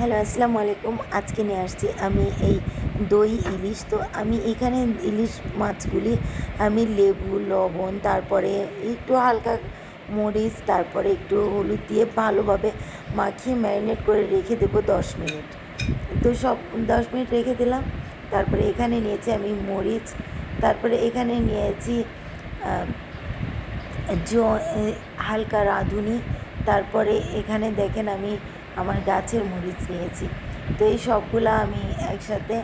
Hello, আসসালামু আলাইকুম। আজকে নিয়ে আসছি আমি এই দই ইলিশ। তো আমি এখানে ইলিশ মাছগুলি আমি লেবু, লবণ, তারপরে একটু হালকা মরিচ, তারপরে একটু হলুদ দিয়ে ভালোভাবে মাখিয়ে ম্যারিনেট করে রেখে দেবো 10 মিনিট। তো সব 10 মিনিট রেখে দিলাম। তারপরে এখানে নিয়েছি আমি মরিচ, তারপরে এখানে নিয়েছি হালকা রাঁধুনি, তারপরে এখানে দেখেন আমি আমার গাছের মরিচ নিয়েছি। তো এই সবগুলো আমি একসাথে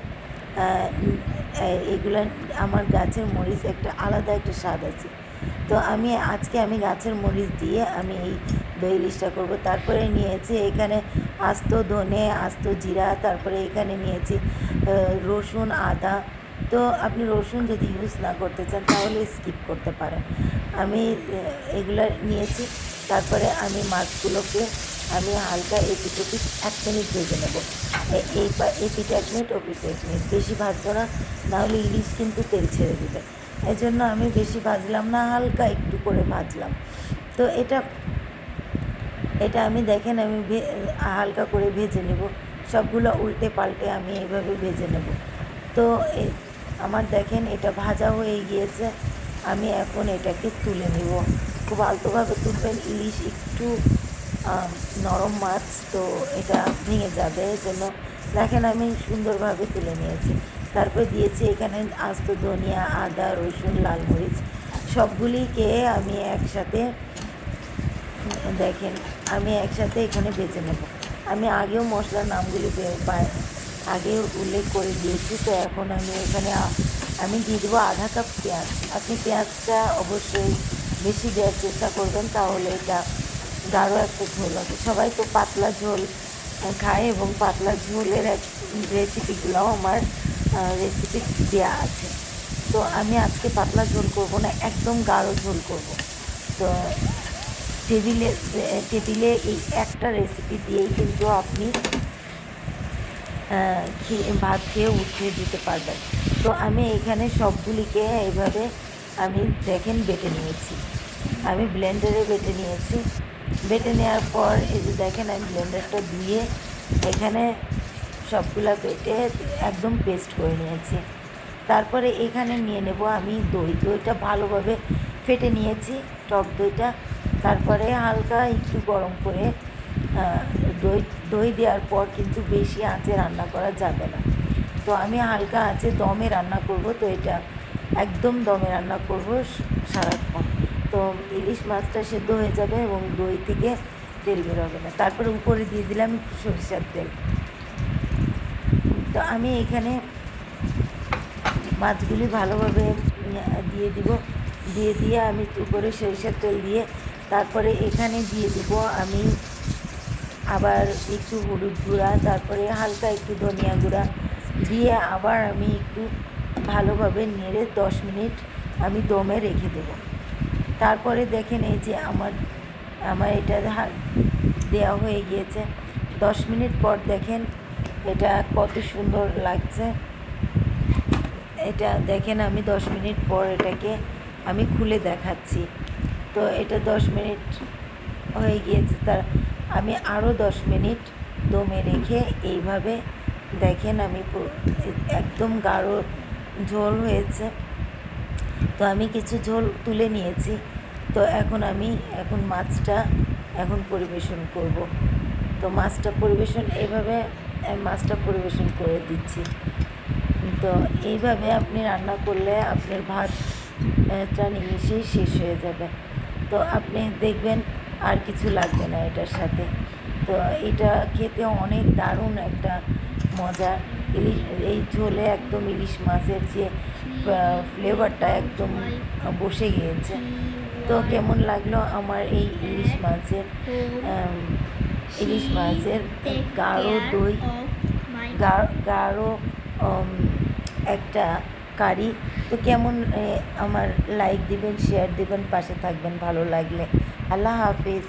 এগুলো আমার গাছের মরিচ একটা আলাদা একটা স্বাদ আছে। তো আজকে আমি গাছের মরিচ দিয়ে আমি এই দই ইলিশটা করবো। তারপরে নিয়েছি এখানে আস্ত ধনে, আস্ত জিরা, তারপরে এখানে নিয়েছি রসুন, আদা। তো আপনি রসুন যদি ইউজ না করতে চান তাহলে স্কিপ করতে পারেন। আমি এগুলো নিয়েছি। তারপরে আমি মাছগুলোকে আমি হালকা এপিট ওপিট 1 মিনিট ভেজে নেব। এপিট 1 মিনিট, ওপিট 1 মিনিট, বেশি ভাজবো না, নাহলে ইলিশ কিন্তু তেল ছেড়ে দেবে। এই জন্য আমি বেশি ভাজলাম না, হালকা একটু করে ভাজলাম। তো এটা আমি দেখেন আমি হালকা করে ভেজে নেব। সবগুলো উল্টে পাল্টে আমি এইভাবে ভেজে নেব। তো আমার দেখেন এটা ভাজা হয়ে গিয়েছে। আমি এখন এটাকে তুলে নেব। খুব আলতোভাবে তুলবেন, ইলিশ একটু নরম মাছ, তো এটা ভেঙে যাবে। এই জন্য দেখেন আমি সুন্দরভাবে তুলে নিয়েছি। তারপর দিয়েছি এখানে আস্ত ধনিয়া, আদা, রসুন, লাল মরিচ, সবগুলিকে আমি একসাথে দেখেন আমি একসাথে এখানে বেছে নেব। আমি আগেও মশলার নামগুলি আগে উল্লেখ করে দিয়েছি। তো এখন আমি এখানে আমি দিয়ে দেবো আধা কাপ পেঁয়াজ। আপনি পেঁয়াজটা অবশ্যই বেশি দেওয়ার চেষ্টা করবেন, তাহলে এটা গাঢ় একটা ঝোল হবে। সবাই তো পাতলা ঝোল খায়, এবং পাতলা ঝোলের রেসিপিগুলো আমার রেসিপি দেওয়া আছে। তো আমি আজকে পাতলা ঝোল করব না, একদম গাঢ় ঝোল করব। তো টেবিলে এই একটা রেসিপি দিয়েই কিন্তু আপনি ভাত খেয়ে উঠে যেতে পারবেন। তো আমি এখানে সবগুলিকে এইভাবে আমি দেখেন বেটে নিয়েছি। আমি ব্লেন্ডারে বেটে নিয়েছি। বেটে নেওয়ার পর এই যে দেখেন আমি ব্লেন্ডারটা দিয়ে এখানে সবগুলা বেটে একদম পেস্ট করে নিয়েছি। তারপরে এখানে নিয়ে নেব আমি দইটা ভালোভাবে ফেটে নিয়েছি, টক দইটা। তারপরে হালকা একটু গরম করে দই দেওয়ার পর কিন্তু বেশি আঁচে রান্না করা যাবে না। তো আমি হালকা আঁচে দমে রান্না করব। তো এটা একদম দমে রান্না করব সারাক্ষণ। তো ইলিশ মাছটা সেদ্ধ হয়ে যাবে এবং দই থেকে তেল বেরোবে না। তারপরে উপরে দিয়ে দিলাম একটু সরিষার তেল। তো আমি এখানে মাছগুলি ভালোভাবে দিয়ে আমি উপরে সরিষার তেল দিয়ে তারপরে এখানে দিয়ে দেব আমি আবার একটু হলুদ গুঁড়া, তারপরে হালকা একটু ধনিয়া গুঁড়া দিয়ে আবার আমি একটু ভালোভাবে নেড়ে 10 মিনিট আমি দমে রেখে দেব। তারপরে দেখেন এই যে আমার এটা দেওয়া হয়ে গিয়েছে। 10 মিনিট পর দেখেন এটা কত সুন্দর লাগছে। এটা দেখেন আমি 10 মিনিট পর এটাকে আমি খুলে দেখাচ্ছি। তো এটা 10 মিনিট হয়ে গিয়েছে। আমি আরও 10 মিনিট দমে রেখে এইভাবে দেখেন আমি একদম গাঢ় ঝোল হয়েছে। তো আমি কিছু ঝোল তুলে নিয়েছি। তো এখন মাছটা পরিবেশন করব। তো মাছটা পরিবেশন করে দিচ্ছি। তো এইভাবে আপনি রান্না করলে আপনার ভাতটা নিমিশেই শেষ হয়ে যাবে। তো আপনি দেখবেন আর কিছু লাগবে না এটার সাথে। তো এটা খেতে অনেক দারুণ একটা মজা। এই ঝোলে একদম ইলিশ মাছের যে ফ্লেভারটা একদম বসে গিয়েছে। তো কেমন লাগলো আমার এই ইলিশ মাছের গাঢ় দই, গাঢ় একটা কারি। তো কেমন আমার লাইক দিবেন, শেয়ার দিবেন, পাশে থাকবেন ভালো লাগলে। আল্লাহ হাফিজ।